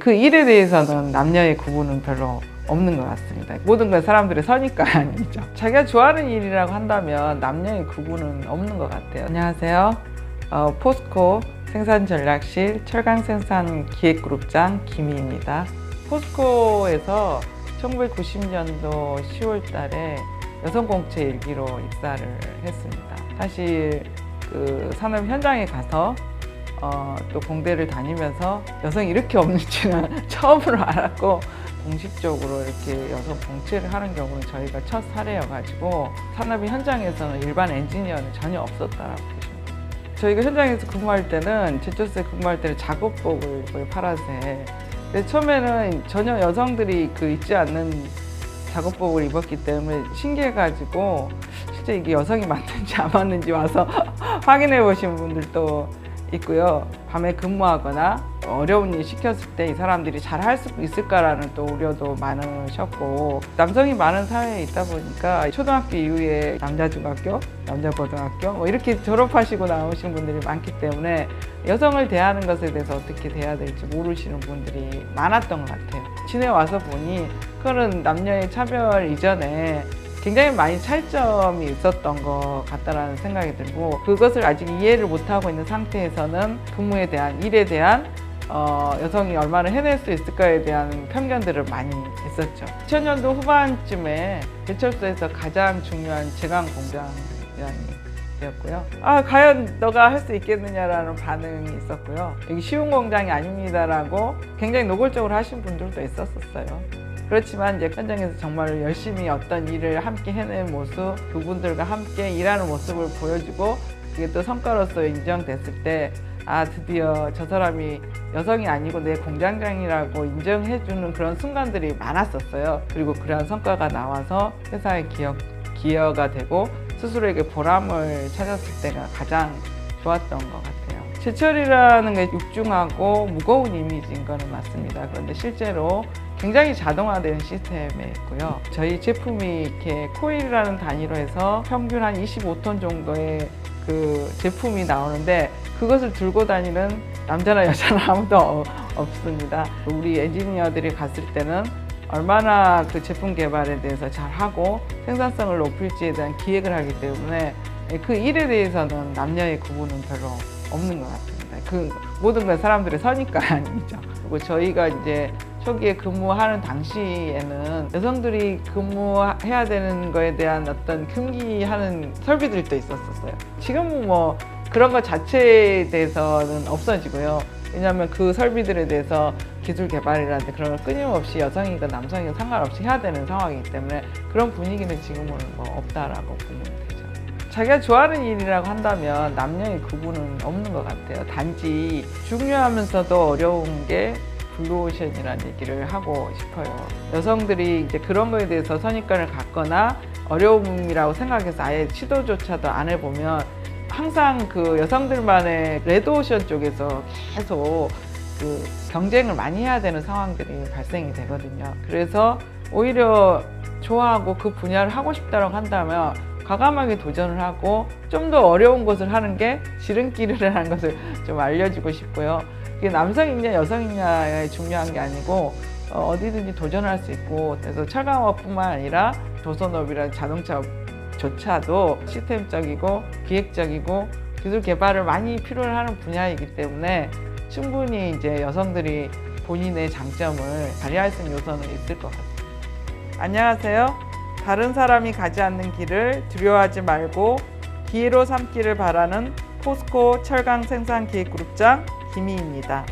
그 일에 대해서는 남녀의 구분은 별로 없는 것 같습니다. 모든 건 사람들의 선입관이죠. 자기가 좋아하는 일이라고 한다면 남녀의 구분은 없는 것 같아요. 안녕하세요. 포스코 생산전략실 철강생산기획그룹장 김희입니다. 포스코에서 1990년도 10월 달에 여성공채 일기로 입사를 했습니다. 사실 그 산업 현장에 가서 또 공대를 다니면서 여성이 이렇게 없는지는 처음으로 알았고, 공식적으로 이렇게 여성 공채를 하는 경우는 저희가 첫 사례여가지고 산업 현장에서는 일반 엔지니어는 전혀 없었다라고 보시면 됩니다. 저희가 현장에서 근무할 때는, 제철소에 근무할 때는 작업복을 거의 파란색, 근데 처음에는 전혀 여성들이 입지 않는 작업복을 입었기 때문에 신기해가지고 실제 이게 여성이 맞는지 안 맞는지 와서 확인해 보신 분들도 있고요. 밤에 근무하거나 어려운 일 시켰을 때 이 사람들이 잘 할 수 있을까라는 또 우려도 많으셨고, 남성이 많은 사회에 있다 보니까 초등학교 이후에 남자 중학교, 남자 고등학교 뭐 이렇게 졸업하시고 나오신 분들이 많기 때문에 여성을 대하는 것에 대해서 어떻게 대해야 될지 모르시는 분들이 많았던 것 같아요. 지내와서 보니 그런 남녀의 차별 이전에 굉장히 많이 차이점이 있었던 것 같다라는 생각이 들고, 그것을 아직 이해를 못하고 있는 상태에서는 근무에 대한, 일에 대한 여성이 얼마나 해낼 수 있을까에 대한 편견들을 많이 있었죠. 2000년도 후반쯤에 제철소에서 가장 중요한 제강 공장이라는 되었고요. 과연 너가 할 수 있겠느냐라는 반응이 있었고요. 여기 쉬운 공장이 아닙니다라고 굉장히 노골적으로 하신 분들도 있었어요. 그렇지만 이제 현장에서 정말 열심히 어떤 일을 함께 해낸 모습, 그분들과 함께 일하는 모습을 보여주고, 이게 또 성과로서 인정됐을 때, 드디어 저 사람이 여성이 아니고 내 공장장이라고 인정해주는 그런 순간들이 많았었어요. 그리고 그러한 성과가 나와서 회사의 기여가 되고 스스로에게 보람을 찾았을 때가 가장 좋았던 것 같아요. 제철이라는 게 육중하고 무거운 이미지인 거는 맞습니다. 그런데 실제로 굉장히 자동화된 시스템에 있고요. 저희 제품이 이렇게 코일이라는 단위로 해서 평균 한 25톤 정도의 그 제품이 나오는데, 그것을 들고 다니는 남자나 여자나 아무도 없습니다. 우리 엔지니어들이 갔을 때는 얼마나 그 제품 개발에 대해서 잘하고 생산성을 높일지에 대한 기획을 하기 때문에 그 일에 대해서는 남녀의 구분은 별로 없는 것 같습니다. 그 모든 건 사람들의 선입관이죠. 그리고 저희가 이제 초기에 근무하는 당시에는 여성들이 근무해야 되는 거에 대한 어떤 금기하는 설비들도 있었어요. 지금은 뭐 그런 것 자체에 대해서는 없어지고요. 왜냐하면 그 설비들에 대해서 기술 개발이라든지 그런 걸 끊임없이 여성이건 남성이건 상관없이 해야 되는 상황이기 때문에 그런 분위기는 지금은 뭐 없다라고 보면 되죠. 자기가 좋아하는 일이라고 한다면 남녀의 구분은 없는 것 같아요. 단지 중요하면서도 어려운 게 블루오션이라는 얘기를 하고 싶어요. 여성들이 이제 그런 거에 대해서 선입관을 갖거나 어려움이라고 생각해서 아예 시도조차도 안 해보면 항상 그 여성들만의 레드오션 쪽에서 계속 그 경쟁을 많이 해야 되는 상황들이 발생이 되거든요. 그래서 오히려 좋아하고 그 분야를 하고 싶다고 한다면 과감하게 도전을 하고 좀 더 어려운 것을 하는 게 지름길이라는 것을 좀 알려주고 싶고요. 이게 남성이냐 여성이냐에 중요한 게 아니고 어디든지 도전할 수 있고, 그래서 철강업뿐만 아니라 조선업이나 자동차조차도 시스템적이고 기획적이고 기술 개발을 많이 필요로 하는 분야이기 때문에 충분히 이제 여성들이 본인의 장점을 발휘할 수 있는 요소는 있을 것 같습니다. 안녕하세요. 다른 사람이 가지 않는 길을 두려워하지 말고 기회로 삼기를 바라는 포스코 철강생산기획그룹장 김희입니다.